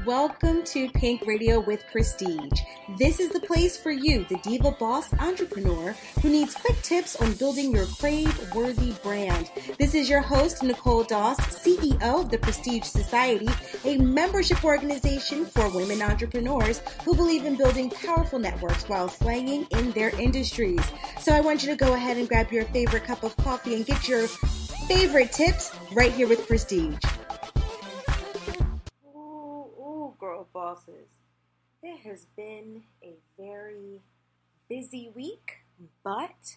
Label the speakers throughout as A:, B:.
A: Welcome to Pink Radio with Prestige. This is the place for you, the diva boss entrepreneur who needs quick tips on building your crave-worthy brand. This is your host, Nicole Doss, CEO of the Prestige Society, a membership organization for women entrepreneurs who believe in building powerful networks while slanging in their industries. So I want you to go ahead and grab your favorite cup of coffee and get your favorite tips right here with Prestige. Girl bosses, it has been a very busy week, but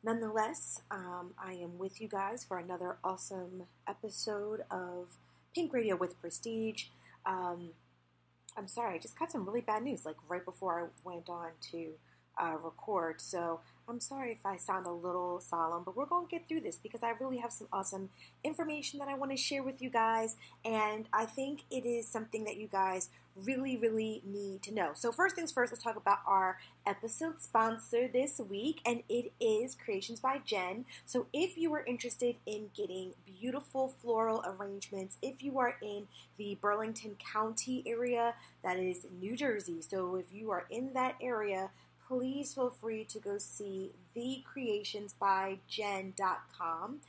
A: nonetheless, I am with you guys for another awesome episode of Pink Radio with Prestige. I'm sorry, I just got some really bad news, like right before I went on to record, so I'm sorry if I sound a little solemn, but we're going to get through this because I really have some awesome information that I want to share with you guys, and I think it is something that you guys really need to know. So first things first, let's talk about our episode sponsor this week, and it is Creations by Jen. So if you are interested in getting beautiful floral arrangements, if you are in the Burlington County area, that is New Jersey, so if you are in that area, please feel free to go see thecreationsbyjen.com.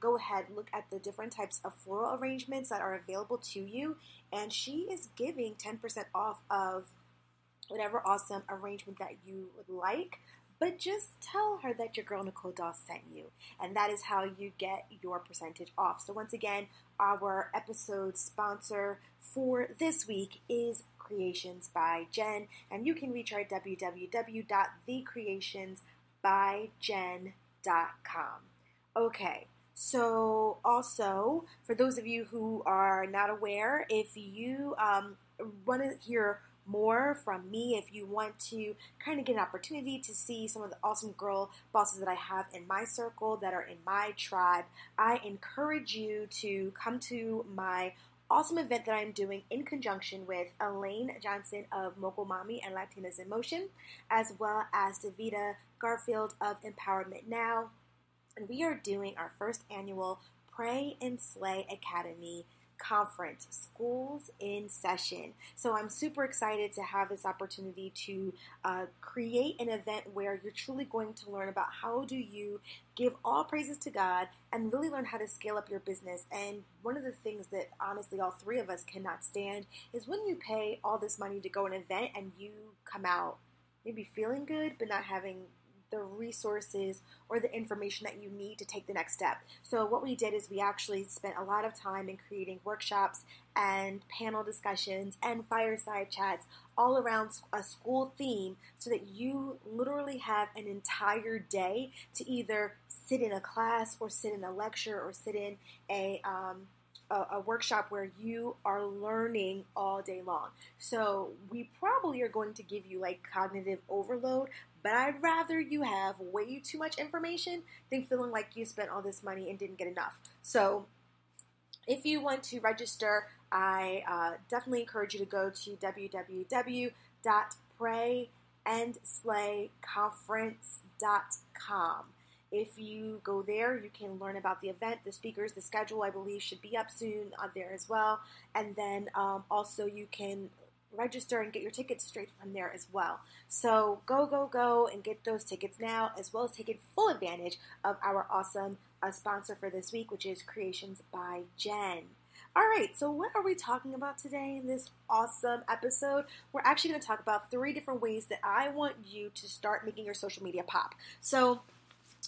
A: Go ahead, look at the different types of floral arrangements that are available to you, and she is giving 10% off of whatever awesome arrangement that you would like. But just tell her that your girl Nicole Doss sent you, and that is how you get your percentage off. So once again, our episode sponsor for this week is Creations by Jen, and you can reach her at www.thecreationsbyjen.com. Okay, so also for those of you who are not aware, if you want to hear more from me, if you want to kind of get an opportunity to see some of the awesome girl bosses that I have in my circle that are in my tribe, I encourage you to come to my awesome event that I'm doing in conjunction with Elaine Johnson of Mogul Mommy and Latinas in Motion, as well as Davita Garfield of Empowerment Now. And we are doing our first annual Pray and Slay Academy conference, Schools in Session. So I'm super excited to have this opportunity to create an event where you're truly going to learn about how do you give all praises to God and really learn how to scale up your business. And one of the things that honestly all three of us cannot stand is when you pay all this money to go to an event and you come out maybe feeling good but not having the resources or the information that you need to take the next step. So what we did is we actually spent a lot of time in creating workshops and panel discussions and fireside chats all around a school theme so that you literally have an entire day to either sit in a class or sit in a lecture or sit in a workshop where you are learning all day long. So we probably are going to give you like cognitive overload, but I'd rather you have way too much information than feeling like you spent all this money and didn't get enough. So if you want to register, I definitely encourage you to go to www.prayandslayconference.com. If you go there, you can learn about the event, the speakers, the schedule, I believe, should be up soon there as well. And then also you can register and get your tickets straight from there as well. So go and get those tickets now, as well as taking full advantage of our awesome sponsor for this week, which is Creations by Jen. All right, so what are we talking about today in this awesome episode? We're actually going to talk about 3 different ways that I want you to start making your social media pop. So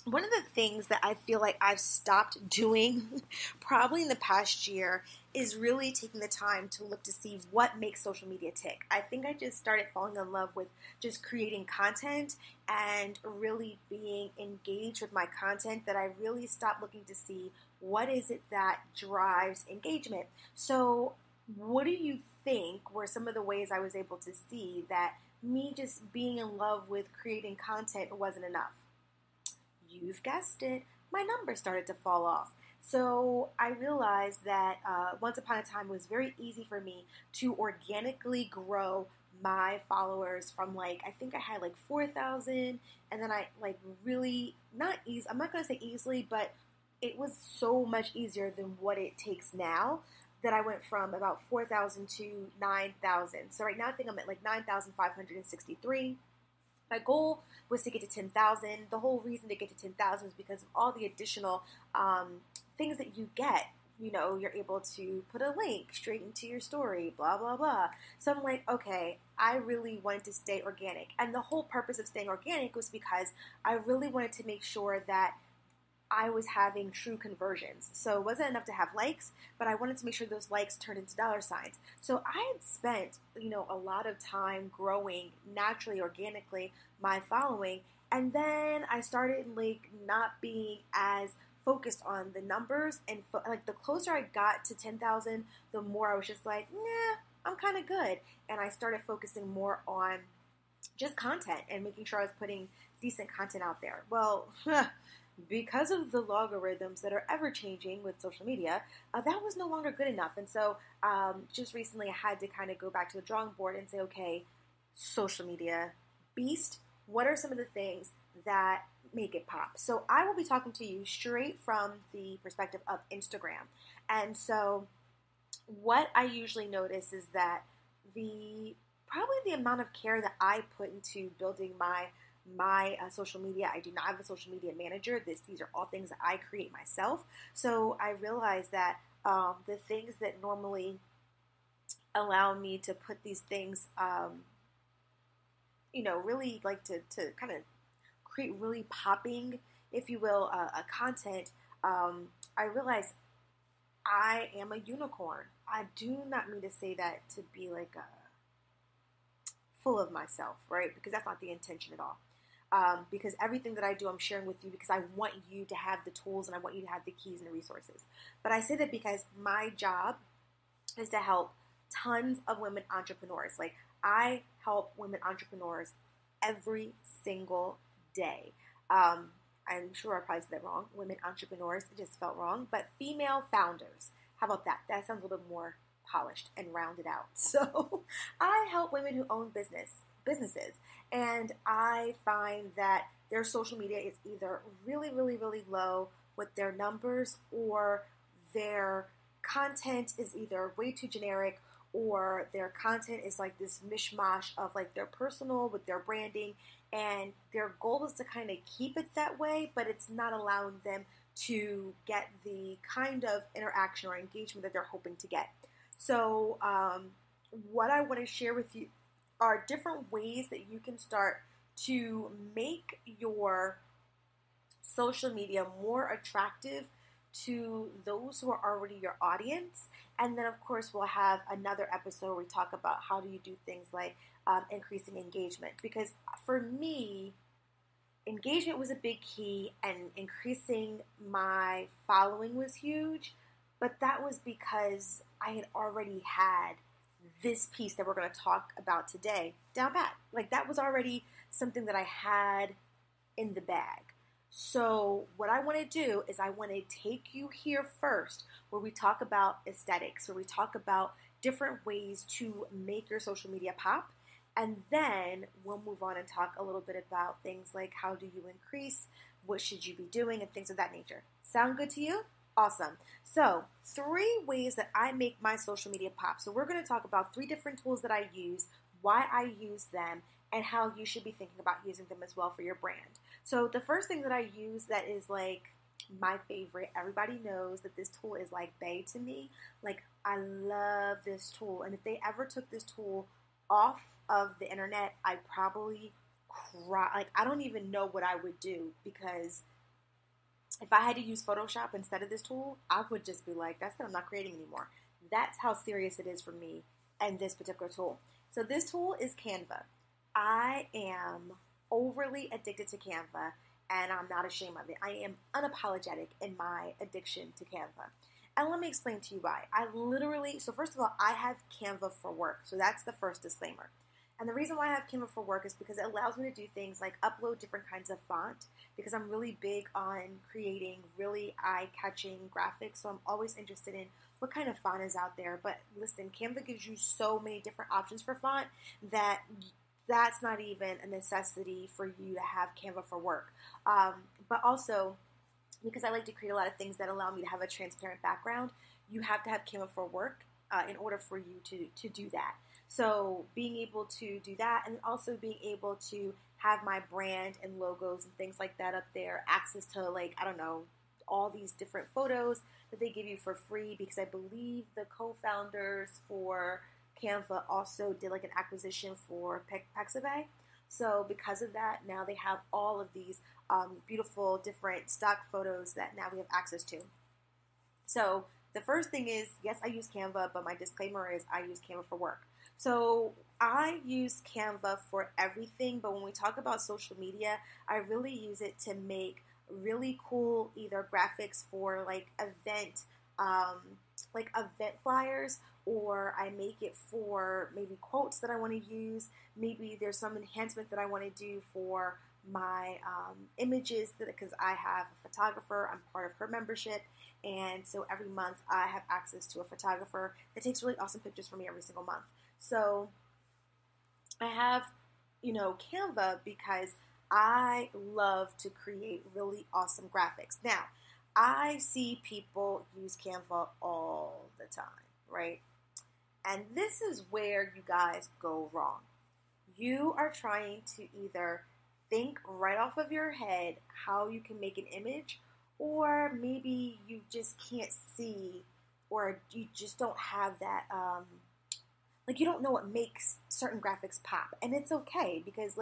A: one of the things that I feel like I've stopped doing probably in the past year is really taking the time to look to see what makes social media tick. I think I just started falling in love with just creating content and really being engaged with my content that I really stopped looking to see what is it that drives engagement. So what do you think were some of the ways I was able to see that me just being in love with creating content wasn't enough? You've guessed it, my numbers started to fall off. So I realized that once upon a time it was very easy for me to organically grow my followers from I think I had 4,000, and then I really, not I'm not going to say easily, but it was so much easier than what it takes now. that I went from about 4,000 to 9,000. So right now I think I'm at like 9,563. My goal was to get to 10,000. The whole reason to get to 10,000 is because of all the additional things that you get. You know, you're able to put a link straight into your story, blah, blah, blah. So I'm like, okay, I really wanted to stay organic. And the whole purpose of staying organic was because I really wanted to make sure that I was having true conversions. So it wasn't enough to have likes, but I wanted to make sure those likes turned into dollar signs. So I had spent, a lot of time growing naturally, organically, my following. And then I started not being as focused on the numbers. And the closer I got to 10,000, the more I was just like, nah, I'm kind of good. And I started focusing more on just content and making sure I was putting decent content out there. Well, because of the logarithms that are ever changing with social media, that was no longer good enough. And so just recently I had to kind of go back to the drawing board and say, okay, social media beast, what are some of the things that make it pop? So I will be talking to you straight from the perspective of Instagram. And so what I usually notice is that probably the amount of care that I put into building my social media. I do not have a social media manager. These are all things that I create myself. So I realized that the things that normally allow me to put these things, really like to kind of create really popping, if you will, a content. I realized I am a unicorn. I do not mean to say that to be like full of myself, right? Because that's not the intention at all. Because everything that I do, I'm sharing with you because I want you to have the tools and I want you to have the keys and the resources. But I say that because my job is to help tons of women entrepreneurs. Like, I help women entrepreneurs every single day. I'm sure I probably said that wrong. Women entrepreneurs, it just felt wrong. But female founders. How about that? That sounds a little bit more polished and rounded out. So I help women who own businesses. And I find that their social media is either really, really, really low with their numbers, or their content is either way too generic, or their content is like this mishmash of like their personal with their branding, and their goal is to kind of keep it that way, but it's not allowing them to get the kind of interaction or engagement that they're hoping to get. So what I want to share with you are different ways that you can start to make your social media more attractive to those who are already your audience. And then, of course, we'll have another episode where we talk about how do you do things like increasing engagement. Because for me, engagement was a big key, and increasing my following was huge. But that was because I had already had this piece that we're going to talk about today down pat. Like, that was already something that I had in the bag. So what I want to do is I want to take you here first, where we talk about aesthetics, where we talk about different ways to make your social media pop. And then we'll move on and talk a little bit about things like how do you increase, what should you be doing, and things of that nature. Sound good to you? Awesome. So 3 ways that I make my social media pop. So we're going to talk about 3 different tools that I use, why I use them, and how you should be thinking about using them as well for your brand. So the first thing that I use that is like my favorite, everybody knows that this tool is like bae to me. Like, I love this tool. And if they ever took this tool off of the internet, I'd probably cry. Like, I don't even know what I would do, because if I had to use Photoshop instead of this tool, I would just be like, that's it, I'm not creating anymore. That's how serious it is for me and this particular tool. So this tool is Canva. I am overly addicted to Canva, and I'm not ashamed of it. I am unapologetic in my addiction to Canva. And let me explain to you why. So first of all, I have Canva for work. So that's the first disclaimer. And the reason why I have Canva for work is because it allows me to do things like upload different kinds of font, because I'm really big on creating really eye-catching graphics. So I'm always interested in what kind of font is out there. But listen, Canva gives you so many different options for font that that's not even a necessity for you to have Canva for work. But also, because I like to create a lot of things that allow me to have a transparent background, you have to have Canva for work in order for you to do that. So being able to do that, and also being able to have my brand and logos and things like that up there, access to, like, I don't know, all these different photos that they give you for free, because I believe the co-founders for Canva also did like an acquisition for Pexabay. So because of that, now they have all of these beautiful different stock photos that now we have access to. So the first thing is, yes, I use Canva, but my disclaimer is I use Canva for work. So I use Canva for everything, but when we talk about social media, I really use it to make really cool either graphics for like event flyers, or I make it for maybe quotes that I want to use. Maybe there's some enhancement that I want to do for my images, because I have a photographer. I'm part of her membership, and so every month I have access to a photographer that takes really awesome pictures for me every single month. So I have, Canva because I love to create really awesome graphics. Now, I see people use Canva all the time, right? And this is where you guys go wrong. You are trying to either think right off of your head how you can make an image, or maybe you just can't see, or you just don't have that, you don't know what makes certain graphics pop. And it's okay, because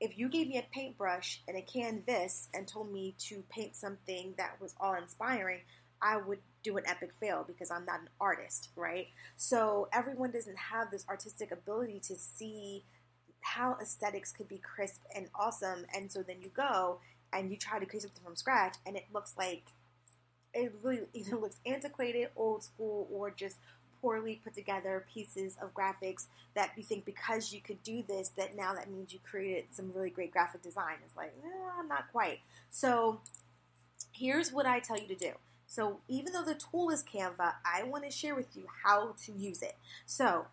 A: if you gave me a paintbrush and a canvas and told me to paint something that was awe-inspiring, I would do an epic fail, because I'm not an artist, right? So everyone doesn't have this artistic ability to see how aesthetics could be crisp and awesome. And so then you go and you try to create something from scratch, and it really either looks antiquated, old school, or just poorly put together pieces of graphics that you think because you could do this, that now that means you created some really great graphic design. It's like, no, not quite. So here's what I tell you to do. So even though the tool is Canva, I want to share with you how to use it. So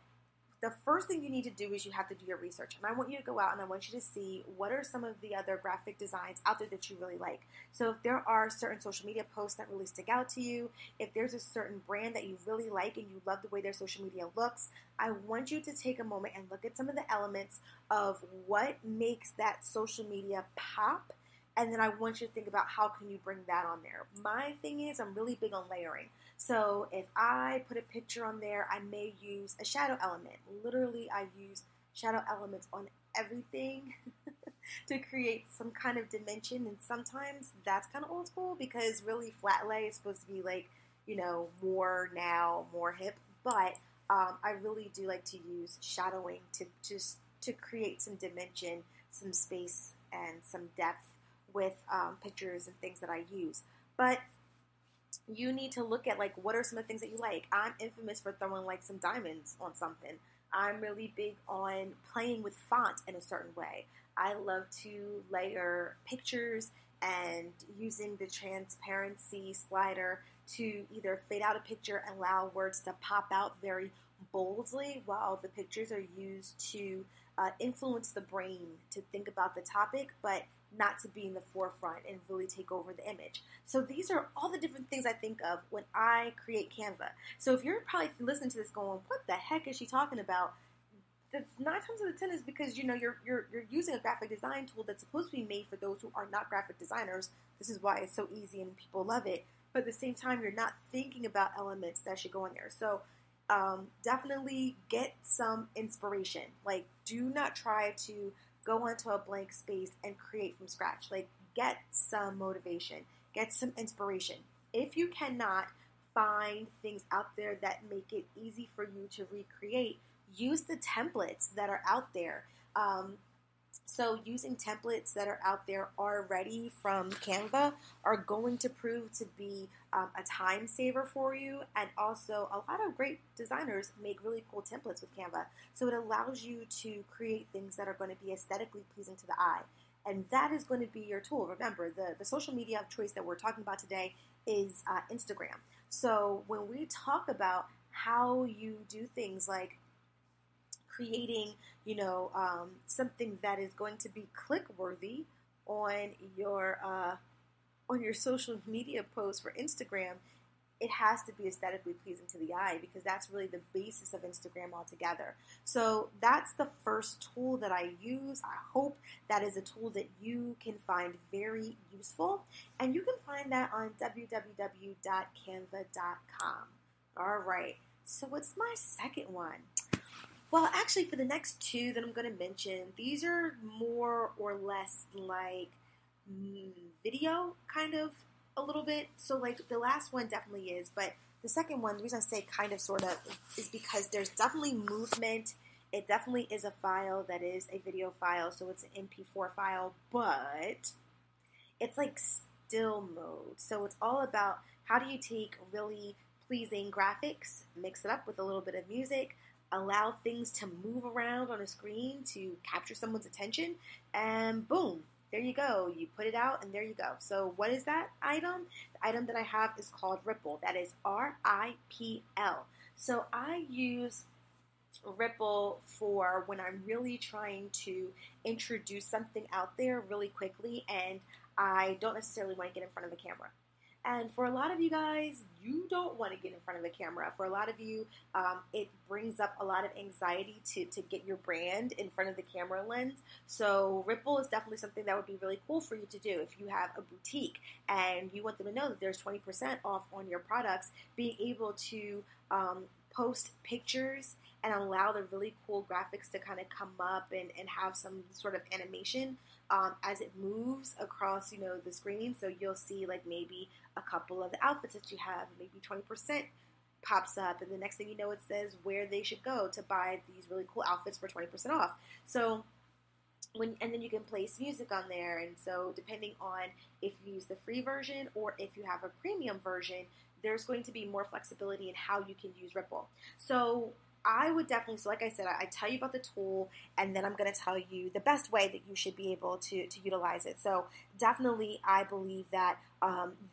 A: the first thing you need to do is you have to do your research. And I want you to go out and I want you to see what are some of the other graphic designs out there that you really like. So if there are certain social media posts that really stick out to you, if there's a certain brand that you really like and you love the way their social media looks, I want you to take a moment and look at some of the elements of what makes that social media pop. And then I want you to think about how can you bring that on there. My thing is, I'm really big on layering. So if I put a picture on there, I may use a shadow element. Literally, I use shadow elements on everything to create some kind of dimension. And sometimes that's kind of old school, because really flat lay is supposed to be more now, more hip. But I really do like to use shadowing to create some dimension, some space, and some depth with pictures and things that I use. But you need to look at what are some of the things that you like. I'm infamous for throwing some diamonds on something. I'm really big on playing with font in a certain way. I love to layer pictures and using the transparency slider to either fade out a picture and allow words to pop out very boldly, while the pictures are used to influence the brain to think about the topic, but not to be in the forefront and really take over the image. So these are all the different things I think of when I create Canva. So if you're probably listening to this going, what the heck is she talking about? That's 9 times out of 10 is because you're using a graphic design tool that's supposed to be made for those who are not graphic designers. This is why it's so easy and people love it. But at the same time, you're not thinking about elements that should go in there. So definitely get some inspiration. Do not try to go onto a blank space and create from scratch. Get some motivation, get some inspiration. If you cannot find things out there that make it easy for you to recreate, use the templates that are out there. So using templates that are out there already from Canva are going to prove to be a time saver for you. And also, a lot of great designers make really cool templates with Canva. So it allows you to create things that are going to be aesthetically pleasing to the eye. And that is going to be your tool. Remember, the social media of choice that we're talking about today is Instagram. So when we talk about how you do things like creating, something that is going to be click-worthy on your social media post for Instagram, it has to be aesthetically pleasing to the eye because that's really the basis of Instagram altogether. So that's the first tool that I use. I hope that is a tool that you can find very useful. And you can find that on www.canva.com. All right. So what's my second one? Well, actually, for the next two that I'm going to mention, these are more or less like video kind of a little bit. So like the last one definitely is, but the second one, the reason I say kind of sort of is because there's definitely movement. It definitely is a file that is a video file, so it's an MP4 file, but it's like still mode. So it's all about how do you take really pleasing graphics, mix it up with a little bit of music, allow things to move around on a screen to capture someone's attention, and boom, there you go. You put it out and there you go. So what is that item? The item that I have is called Ripple. That is R-I-P-L. So I use Ripple for when I'm really trying to introduce something out there really quickly and I don't necessarily want to get in front of the camera. And for a lot of you guys, you don't want to get in front of the camera. For a lot of you, it brings up a lot of anxiety to get your brand in front of the camera lens. So Ripple is definitely something that would be really cool for you to do. If you have a boutique and you want them to know that there's 20% off on your products, being able to post pictures and allow the really cool graphics to kind of come up and have some sort of animation as it moves across, the screen. So you'll see like maybe a couple of the outfits that you have, maybe 20% pops up, and the next thing you know, it says where they should go to buy these really cool outfits for 20% off. So and then you can place music on there, and so depending on if you use the free version or if you have a premium version, there's going to be more flexibility in how you can use Ripple. So I would definitely, so like I said, I tell you about the tool, and then I'm going to tell you the best way that you should be able to utilize it. So definitely, I believe that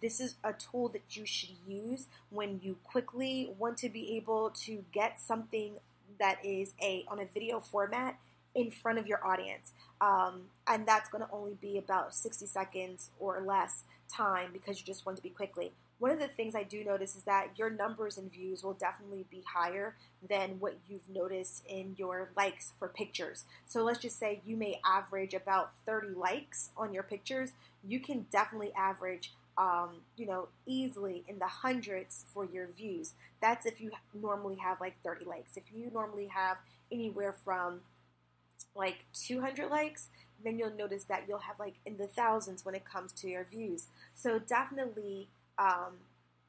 A: this is a tool that you should use when you quickly want to be able to get something that is on a video format in front of your audience. And that's going to only be about 60 seconds or less time because you just want to be quickly. One of the things I do notice is that your numbers and views will definitely be higher than what you've noticed in your likes for pictures. So let's just say you may average about 30 likes on your pictures. You can definitely average, easily in the hundreds for your views. That's if you normally have like 30 likes. If you normally have anywhere from like 200 likes, then you'll notice that you'll have like in the thousands when it comes to your views. So definitely,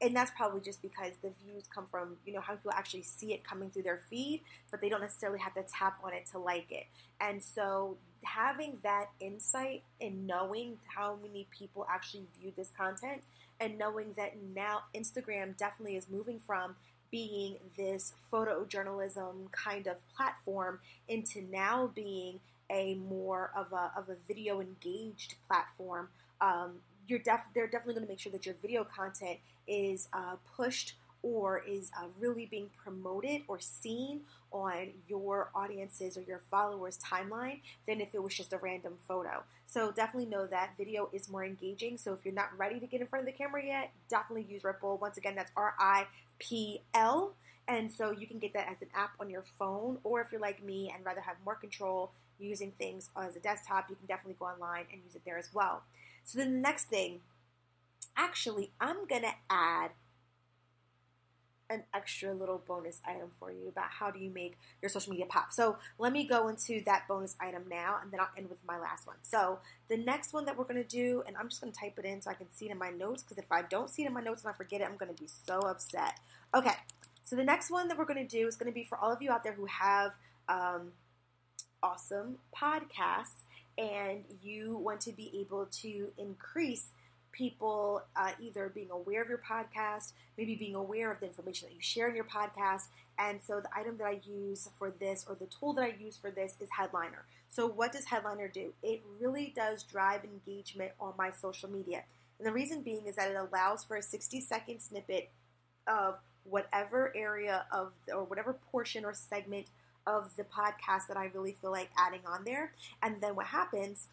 A: and that's probably just because the views come from, how people actually see it coming through their feed, but they don't necessarily have to tap on it to like it. And so having that insight and knowing how many people actually view this content and knowing that now Instagram definitely is moving from being this photojournalism kind of platform into now being a more of a video engaged platform. They're definitely going to make sure that your video content is pushed or is really being promoted or seen on your audiences or your followers' timeline than if it was just a random photo. So definitely know that video is more engaging. So if you're not ready to get in front of the camera yet, definitely use Ripple. Once again, that's RIPL. And so you can get that as an app on your phone, or if you're like me and rather have more control using things as a desktop, you can definitely go online and use it there as well. So then the next thing, actually, I'm going to add an extra little bonus item for you about how do you make your social media pop. So let me go into that bonus item now, and then I'll end with my last one. So the next one that we're going to do, and I'm just going to type it in so I can see it in my notes, because if I don't see it in my notes and I forget it, I'm going to be so upset. Okay, so the next one that we're going to do is going to be for all of you out there who have awesome podcasts and you want to be able to increase people either being aware of your podcast, maybe being aware of the information that you share in your podcast. And so the item that I use for this, or the tool that I use for this, is Headliner. So what does Headliner do? It really does drive engagement on my social media. And the reason being is that it allows for a 60-second snippet of whatever area of, or whatever portion or segment of the podcast that I really feel like adding on there. And then what happens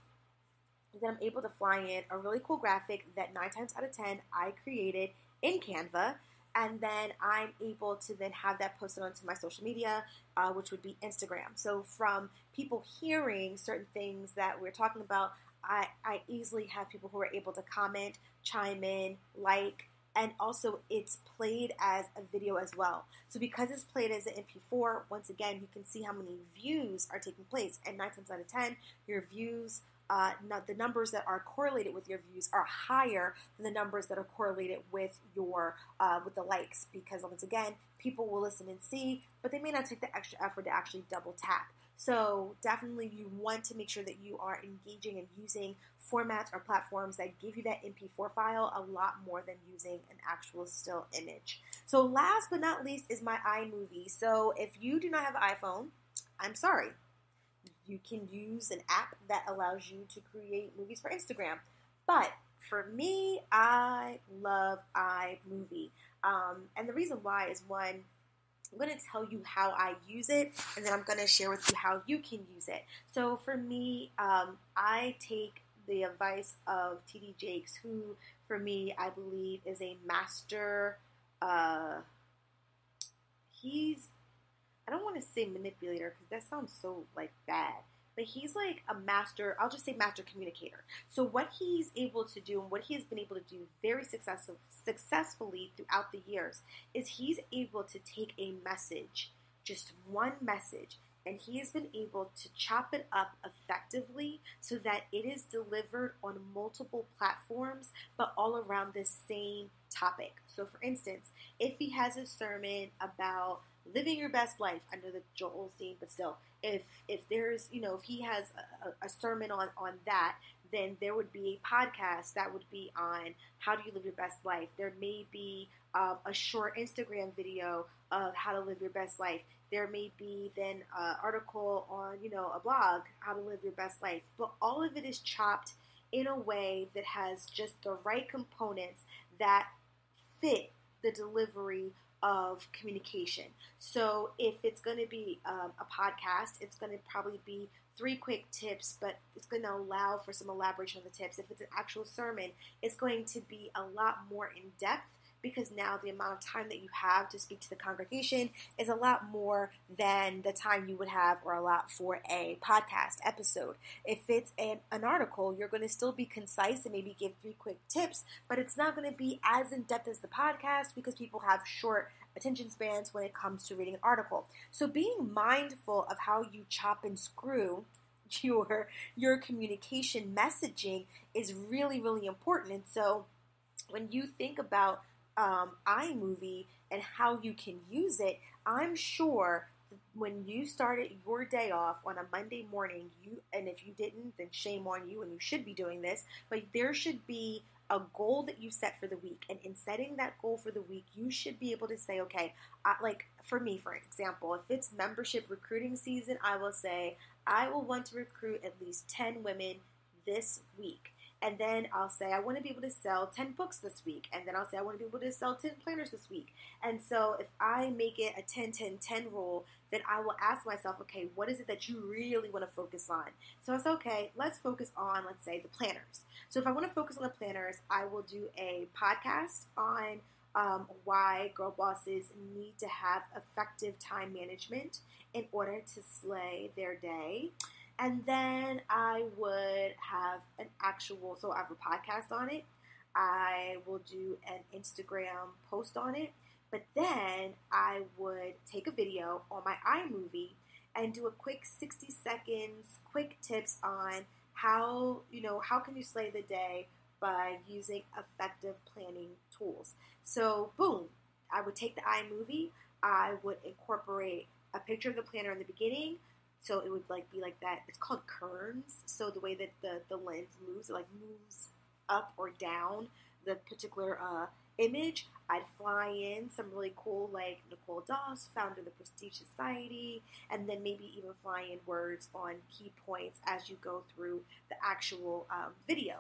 A: is that I'm able to fly in a really cool graphic that 9 times out of 10 I created in Canva. and then I'm able to then have that posted onto my social media, which would be Instagram. So from people hearing certain things that we're talking about, I easily have people who are able to comment, chime in, like, and also it's played as a video as well. So because it's played as an MP4, once again, you can see how many views are taking place. And 9 times out of 10, your views, the numbers that are correlated with your views are higher than the numbers that are correlated with your with the likes. Because once again, people will listen and see, but they may not take the extra effort to actually double tap. So definitely you want to make sure that you are engaging and using formats or platforms that give you that MP4 file a lot more than using an actual still image. So last but not least is my iMovie. So if you do not have an iPhone, I'm sorry. You can use an app that allows you to create movies for Instagram. But for me, I love iMovie. And the reason why is, one, I'm going to tell you how I use it, and then I'm going to share with you how you can use it. So for me, I take the advice of TD Jakes, who for me, I believe is a master, I don't want to say manipulator because that sounds so like bad, but he's like a master, I'll just say master communicator. So what he's able to do and what he has been able to do very successfully throughout the years is he's able to take a message, just one message, and he has been able to chop it up effectively so that it is delivered on multiple platforms, but all around the same topic. So for instance, if he has a sermon about living your best life, I know that Joel Osteen, but still, if there's, if he has a sermon on that, then there would be a podcast that would be on how do you live your best life. There may be a short Instagram video of how to live your best life. There may be then an article on, a blog, how to live your best life. But all of it is chopped in a way that has just the right components that fit the delivery of communication. So if it's going to be a podcast, it's going to probably be 3 quick tips, but it's going to allow for some elaboration of the tips. If it's an actual sermon, it's going to be a lot more in depth, because now the amount of time that you have to speak to the congregation is a lot more than the time you would have or allot for a podcast episode. If it's an article, you're going to still be concise and maybe give 3 quick tips, but it's not going to be as in-depth as the podcast because people have short attention spans when it comes to reading an article. So being mindful of how you chop and screw your communication messaging is really, really important. And so when you think about iMovie and how you can use it, I'm sure when you started your day off on a Monday morning, and if you didn't, then shame on you, and you should be doing this, but there should be a goal that you set for the week. And in setting that goal for the week, you should be able to say, okay, like for me, for example, if it's membership recruiting season, I will say, I will want to recruit at least 10 women this week. And then I'll say, I want to be able to sell 10 books this week. And then I'll say, I want to be able to sell 10 planners this week. And so if I make it a 10-10-10 rule, then I will ask myself, okay, what is it that you really want to focus on? So it's okay, let's focus on, let's say, the planners. So if I want to focus on the planners, I will do a podcast on why girl bosses need to have effective time management in order to slay their day. And then I would have so I have a podcast on it. I will do an Instagram post on it. But then I would take a video on my iMovie and do a quick 60 seconds, quick tips on how can you slay the day by using effective planning tools. So boom, I would take the iMovie. I would incorporate a picture of the planner in the beginning. So it would be like that. It's called kerns. So the way that the lens moves, it moves up or down the particular image. I'd fly in some really cool, like Nicole Doss, founder of the Prestige Society, and then maybe even fly in words on key points as you go through the actual video.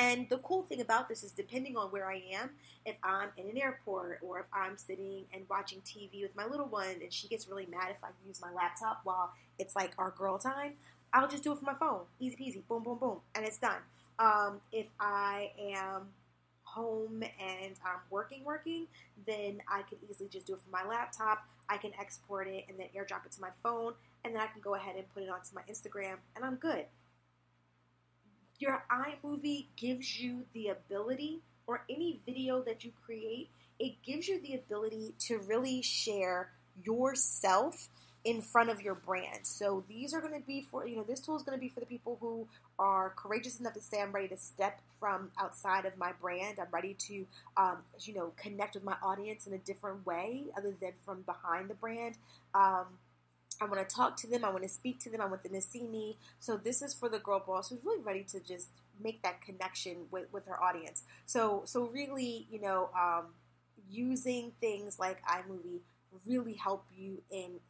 A: And the cool thing about this is, depending on where I am, if I'm in an airport or if I'm sitting and watching TV with my little one and she gets really mad if I use my laptop while it's like our girl time, I'll just do it from my phone. Easy peasy, boom, boom, boom, and it's done. If I am home and I'm working, then I can easily just do it from my laptop. I can export it and then airdrop it to my phone, and then I can go ahead and put it onto my Instagram, and I'm good. Your iMovie gives you the ability, or any video that you create, it gives you the ability to really share yourself in front of your brand. So these are going to be for, this tool is going to be for the people who are courageous enough to say, I'm ready to step from outside of my brand. I'm ready to, connect with my audience in a different way other than from behind the brand. I want to talk to them. I want to speak to them. I want them to see me. So this is for the girl boss who's really ready to just make that connection with her audience. So really, using things like iMovie really help you in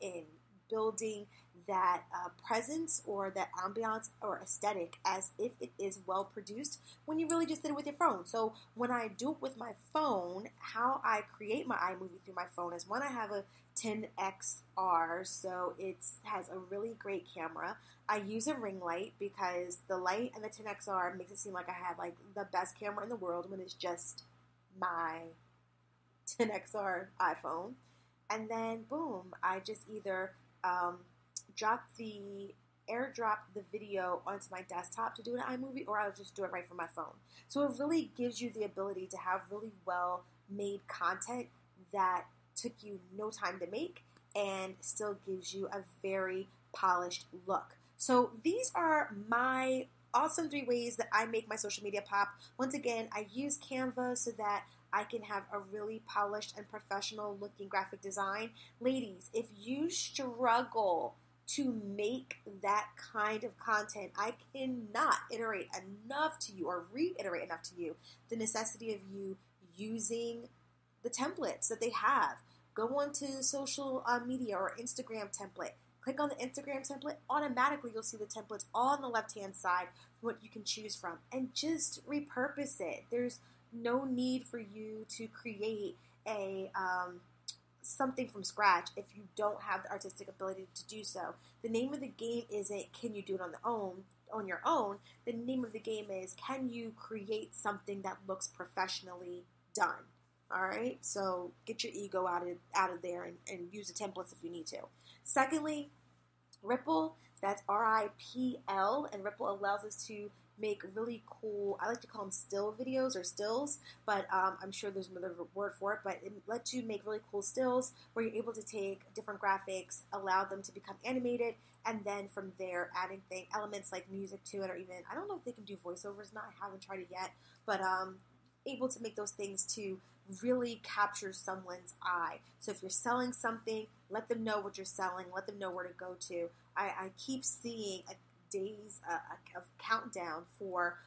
A: building that presence or that ambiance or aesthetic as if it is well produced when you really just did it with your phone. So when I do it with my phone, how I create my iMovie through my phone is, one, I have a 10XR, so it has a really great camera. I use a ring light because the light and the 10XR makes it seem like I have like the best camera in the world when it's just my 10XR iPhone. And then boom, I just either airdrop the video onto my desktop to do an iMovie, or I'll just do it right from my phone. So it really gives you the ability to have really well made content that took you no time to make and still gives you a very polished look. So these are my awesome 3 ways that I make my social media pop. Once again, I use Canva so that I can have a really polished and professional looking graphic design. Ladies, if you struggle to make that kind of content, I cannot iterate enough to you or reiterate enough to you the necessity of you using the templates that they have. Go onto social media or Instagram template. Click on the Instagram template. Automatically, you'll see the templates all on the left-hand side, what you can choose from, and just repurpose it. There's no need for you to create a something from scratch if you don't have the artistic ability to do so. The name of the game isn't can you do it on your own. The name of the game is, can you create something that looks professionally done? All right, so get your ego out of there and use the templates if you need to. Secondly, Ripple, that's RIPL, and Ripple allows us to make really cool, I like to call them still videos or stills, but I'm sure there's another word for it, but it lets you make really cool stills where you're able to take different graphics, allow them to become animated, and then from there adding elements like music to it, or even, I don't know if they can do voiceovers now, I haven't tried it yet, but able to make those things to really capture someone's eye. So if you're selling something, let them know what you're selling, let them know where to go to. I keep seeing days of countdown for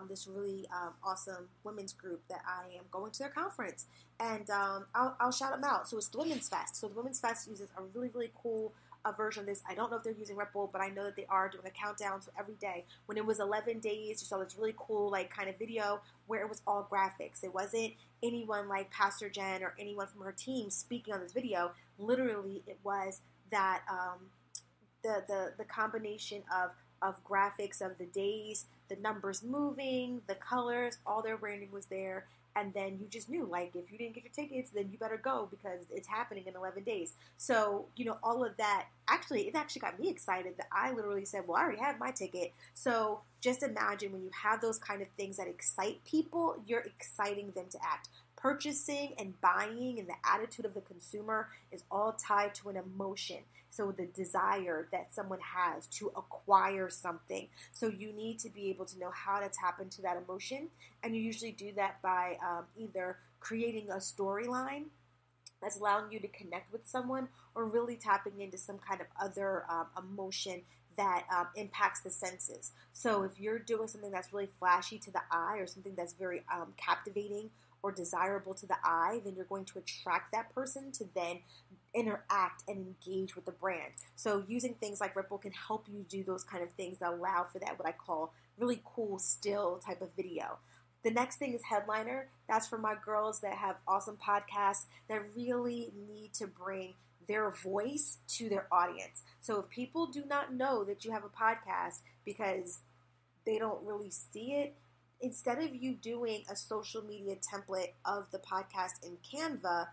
A: this really awesome women's group that I am going to their conference, and I'll shout them out. So it's the Women's Fest. So the Women's Fest uses a really, really cool version of this. I don't know if they're using Ripple, but I know that they are doing a countdown. So every day, when it was 11 days, you saw this really cool kind of video where it was all graphics. It wasn't anyone like Pastor Jen or anyone from her team speaking on this video. Literally, it was that the combination of graphics of the days, the numbers moving, the colors, all their branding was there. And then you just knew, if you didn't get your tickets, then you better go because it's happening in 11 days. So, all of that, it actually got me excited that I literally said, well, I already have my ticket. So just imagine when you have those kind of things that excite people, you're exciting them to act. Purchasing and buying and the attitude of the consumer is all tied to an emotion. So the desire that someone has to acquire something. So you need to be able to know how to tap into that emotion. And you usually do that by either creating a storyline that's allowing you to connect with someone, or really tapping into some kind of other emotion that impacts the senses. So if you're doing something that's really flashy to the eye, or something that's very captivating or desirable to the eye, then you're going to attract that person to then interact and engage with the brand. So using things like Ripple can help you do those kind of things that allow for that, what I call really cool still type of video. The next thing is Headliner. That's for my girls that have awesome podcasts that really need to bring their voice to their audience. So if people do not know that you have a podcast because they don't really see it, instead of you doing a social media template of the podcast in Canva,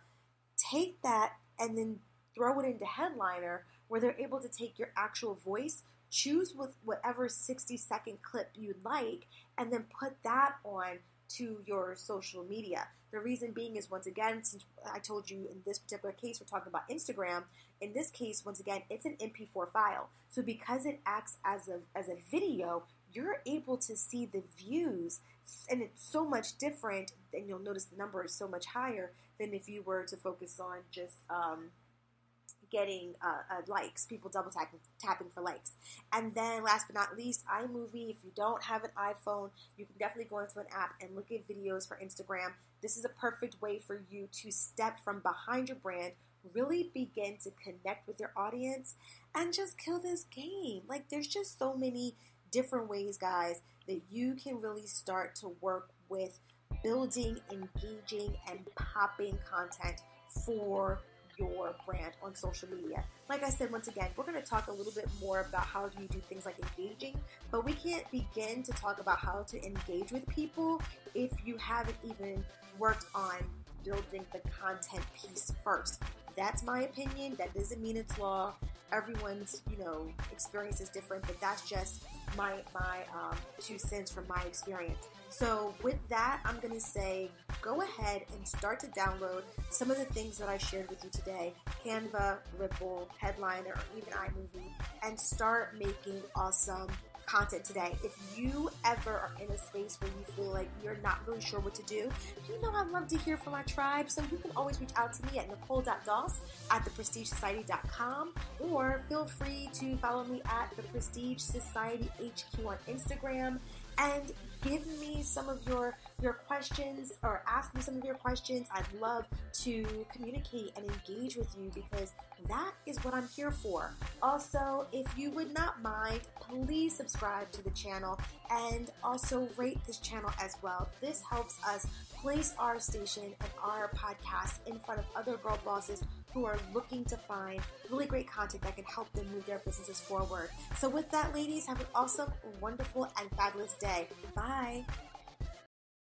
A: take that and then throw it into Headliner, where they're able to take your actual voice, choose with whatever 60-second clip you'd like, and then put that on to your social media. The reason being is, once again, since I told you in this particular case we're talking about Instagram, in this case, once again, it's an MP4 file. So because it acts as a video, you're able to see the views, and it's so much different, and you'll notice the number is so much higher than if you were to focus on just getting likes, people double tapping for likes. And then last but not least, iMovie. If you don't have an iPhone, you can definitely go into an app and look at videos for Instagram. This is a perfect way for you to step from behind your brand, really begin to connect with your audience, and just kill this game. Like, there's just so many different ways, guys, that you can really start to work with building, engaging, and popping content for your brand on social media. Like I said, once again, we're going to talk a little bit more about how do you do things like engaging, but we can't begin to talk about how to engage with people if you haven't even worked on building the content piece first. That's my opinion. That doesn't mean it's law. Everyone's, experience is different, but that's just my 2 cents from my experience. So with that, I'm going to say, go ahead and start to download some of the things that I shared with you today: Canva, Ripple, Headliner, or even iMovie, and start making awesome content today. If you ever are in a space where you feel like you're not really sure what to do, I'd love to hear from my tribe, so you can always reach out to me at nicole.doss@theprestigesociety.com, or feel free to follow me at The Prestige Society HQ on Instagram, and give me some of your questions, or ask me some of your questions. I'd love to communicate and engage with you, because that is what I'm here for. Also, if you would not mind, please subscribe to the channel and also rate this channel as well. This helps us place our station and our podcast in front of other girl bosses who are looking to find really great content that can help them move their businesses forward. So with that, ladies, have an awesome, wonderful, and fabulous day. Bye.